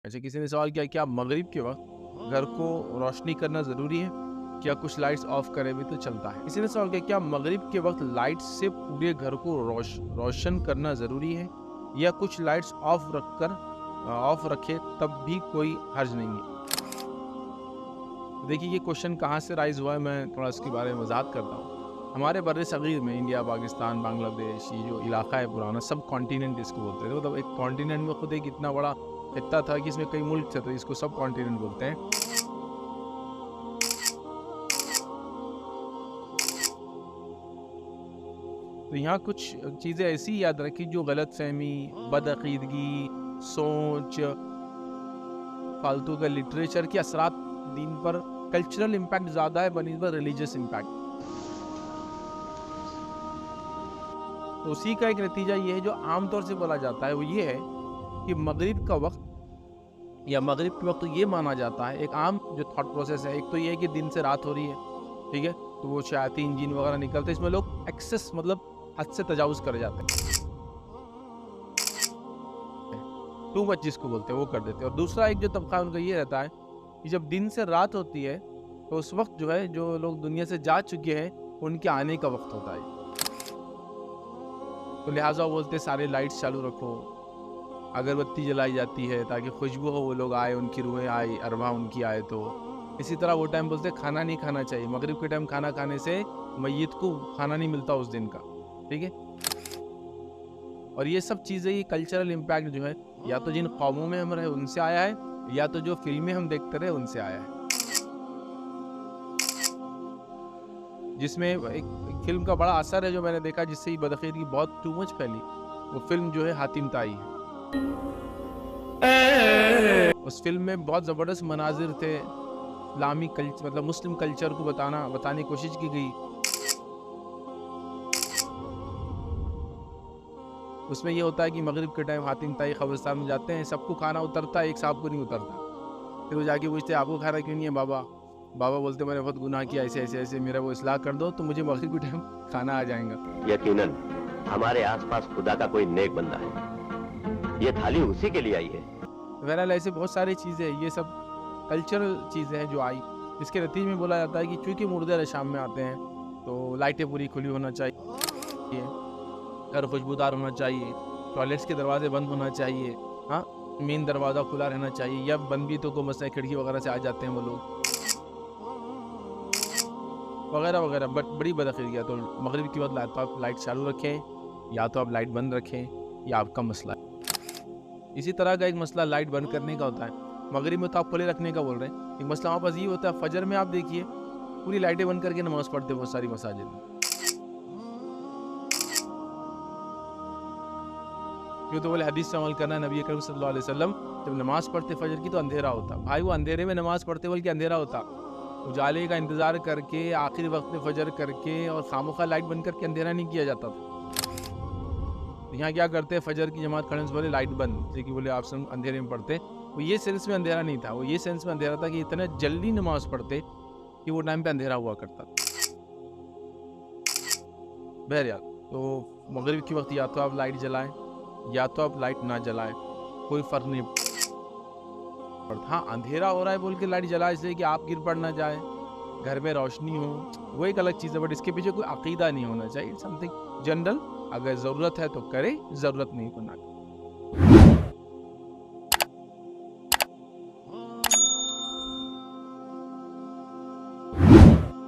अच्छा, किसी ने सवाल किया क्या मगरिब के वक्त घर को रोशनी करना ज़रूरी है? क्या कुछ लाइट्स ऑफ करे भी तो चलता है? किसी ने सवाल किया क्या मगरिब के वक्त लाइट से पूरे घर को रोशन करना ज़रूरी है या कुछ लाइट्स ऑफ रखे तब भी कोई हर्ज नहीं है? देखिए, ये क्वेश्चन कहाँ से राइज़ हुआ है, मैं थोड़ा इसके बारे में वज़ाहत करता हूँ। हमारे बर्र-ए-सग़ीर में इंडिया, पाकिस्तान, बांग्लादेश, ये जो इलाका है पुराना, सब कॉन्टिनेंट इसको बोलते थे। मतलब एक कॉन्टिनेंट में खुद एक इतना बड़ा खित्ता था कि इसमें कई मुल्क थे, तो इसको सब कॉन्टिनेंट बोलते हैं। तो यहाँ कुछ चीज़ें ऐसी याद रखी जो गलतफ़हमी, बदअक़ीदगी, सोच, फालतू का लिटरेचर के असरात दीन पर कल्चरल इम्पैक्ट ज़्यादा है बनिस्बत रिलीजियस इम्पैक्ट। तो उसी का एक नतीजा ये है जो आम तौर से बोला जाता है, वो ये है कि मगरिब का वक्त या मगरिब के वक्त तो ये माना जाता है, एक आम जो थॉट प्रोसेस है, एक तो ये है कि दिन से रात हो रही है, ठीक है? तो वो शयातीन जिन वगैरह निकलते हैं, इसमें लोग एक्सेस मतलब हद से तजावुज़ कर जाते हैं, टू मच जिसको बोलते हैं वो कर देते हैं। और दूसरा एक जो तबका उनका ये रहता है कि जब दिन से रात होती है तो उस वक्त जो है जो लोग दुनिया से जा चुके हैं उनके आने का वक्त होता है, तो लिहाजा वो बोलते हैं सारे लाइट्स चालू रखो, अगरबत्ती जलाई जाती है ताकि खुशबू हो, वो लोग आए, उनकी रूहें आई, अरवाह उनकी आए। तो इसी तरह वो टाइम बोलते हैं खाना नहीं खाना चाहिए, मगरिब के टाइम खाना खाने से मय्यत को खाना नहीं मिलता उस दिन का, ठीक है? और ये सब चीज़ें, ये कल्चरल इम्पैक्ट जो है या तो जिन कौमों में हम रहे उनसे आया है या तो जो फिल्में हम देखते रहे उनसे आया है। जिसमें एक फ़िल्म का बड़ा असर है जो मैंने देखा जिससे ये बदअक़ीदगी बहुत टू मच फैली, वो फ़िल्म जो है हातिम ताई है। उस फ़िल्म में बहुत ज़बरदस्त मनाज़िर थे, इस्लामी मतलब मुस्लिम कल्चर को बताने की कोशिश की गई। उसमें ये होता है कि मगरिब के टाइम हातिम ताई कब्रिस्तान में जाते हैं, सबको खाना उतरता है, एक साहब को नहीं उतरता। फिर वो जाके पूछते हैं आपको खाना क्यों नहीं है बाबा? बाबा बोलते मैंने बहुत गुनाह किया, ऐसे मेरा वो इस्लाह कर दो तो मुझे मगरिब के टाइम खाना आ जाएगा। यकीनन हमारे आसपास खुदा का कोई नेक बंदा है, ये थाली उसी के लिए आई है। बहरहाल ऐसे बहुत सारी चीज़ें, ये सब कल्चरल चीज़ें हैं जो आई, इसके नतीजे में बोला जाता है कि चूँकि मुर्दे शाम में आते हैं तो लाइटें पूरी खुली होना चाहिए, घर खुशबूदार होना चाहिए, टॉयलेट्स के दरवाजे बंद होना चाहिए, हाँ, मेन दरवाज़ा खुला रहना चाहिए, या बंद भी तो को मसला खिड़की वगैरह से आ जाते हैं वो लोग वगैरह वगैरह। बट बड़ी बदअक़ीदगी। तो मगरिब के बाद आप लाइट चालू रखें या तो आप लाइट बंद रखें, या आपका मसला है। इसी तरह का एक मसला लाइट बंद करने का होता है, मगरिब में तो आप खुले रखने का बोल रहे हैं। एक मसला हमारे पास ये होता है, फजर में आप देखिए पूरी लाइटें बंद करके नमाज़ पढ़ते बहुत सारी मसाजिद में। ये तो बोले हदीस से अमल करना है, नबी अकरम सल्लल्लाहु अलैहि वसल्लम जब नमाज़ पढ़ते फजर की तो अंधेरा होता। भाई वो अंधेरे में नमाज़ पढ़ते बल्कि अंधेरा होता, उजाले का इंतज़ार करके आखिरी वक्त में फजर करके और खामोखा लाइट बंद करके अंधेरा नहीं किया जाता था। यहाँ क्या करते हैं, फजर की जमात खड़े से बोले लाइट बंद, जैसे कि बोले आप सब अंधेरे में पढ़ते। वो ये सेंस में अंधेरा नहीं था, वो ये सेंस में अंधेरा था कि इतना जल्दी नमाज पढ़ते कि वो टाइम पे अंधेरा हुआ करता। बहरहाल तो मगरिब के वक्त या तो आप लाइट जलाएं या तो आप लाइट ना जलाएं, कोई फ़र्क नहीं पड़ता। हाँ, अंधेरा हो रहा है बोल के लाइट जलाए इसलिए कि आप गिर पड़ ना जाए, घर में रोशनी हो, वो एक अलग चीज़ है, बट इसके पीछे कोई अकीदा नहीं होना चाहिए। समथिंग जनरल, अगर ज़रूरत है तो करे, ज़रूरत नहीं तो ना करे।